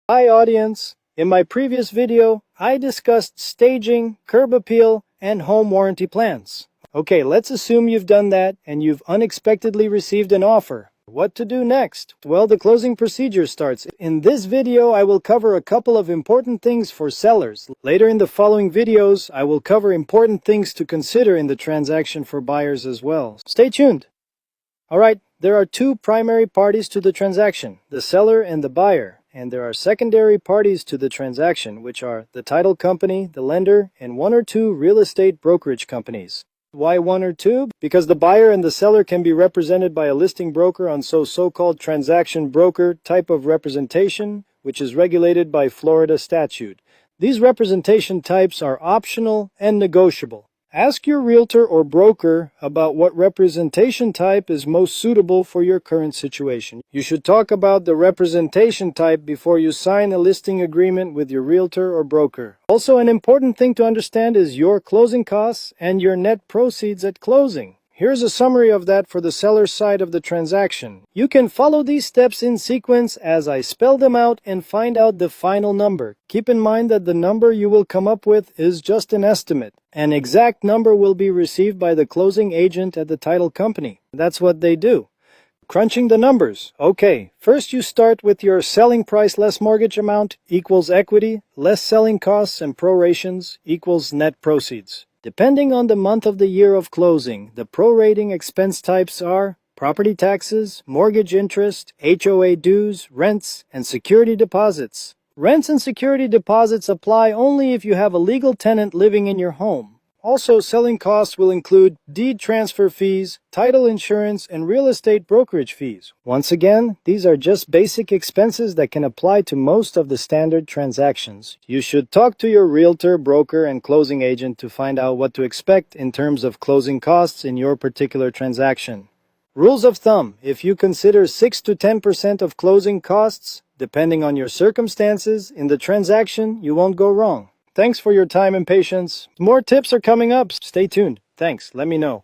Hi audience! In my previous video, I discussed staging, curb appeal, and home warranty plans. Okay, let's assume you've done that and you've unexpectedly received an offer. What to do next? Well, the closing procedure starts. In this video, I will cover a couple of important things for sellers. Later in the following videos, I will cover important things to consider in the transaction for buyers as well. Stay tuned! Alright, there are two primary parties to the transaction, the seller and the buyer. And there are secondary parties to the transaction, which are the title company, the lender, and one or two real estate brokerage companies. Why one or two? Because the buyer and the seller can be represented by a listing broker on so-called transaction broker type of representation, which is regulated by Florida statute. These representation types are optional and negotiable. Ask your realtor or broker about what representation type is most suitable for your current situation. You should talk about the representation type before you sign a listing agreement with your realtor or broker. Also, an important thing to understand is your closing costs and your net proceeds at closing. Here's a summary of that for the seller's side of the transaction. You can follow these steps in sequence as I spell them out and find out the final number. Keep in mind that the number you will come up with is just an estimate. An exact number will be received by the closing agent at the title company. That's what they do. Crunching the numbers. Okay, first you start with your selling price less mortgage amount equals equity, less selling costs and prorations equals net proceeds. Depending on the month of the year of closing, the prorating expense types are property taxes, mortgage interest, HOA dues, rents, and security deposits. Rents and security deposits apply only if you have a legal tenant living in your home. Also, selling costs will include deed transfer fees, title insurance, and real estate brokerage fees. Once again, these are just basic expenses that can apply to most of the standard transactions. You should talk to your realtor, broker, and closing agent to find out what to expect in terms of closing costs in your particular transaction. Rules of thumb: if you consider 6 to 10% of closing costs, depending on your circumstances, in the transaction, you won't go wrong. Thanks for your time and patience. More tips are coming up. Stay tuned. Thanks. Let me know.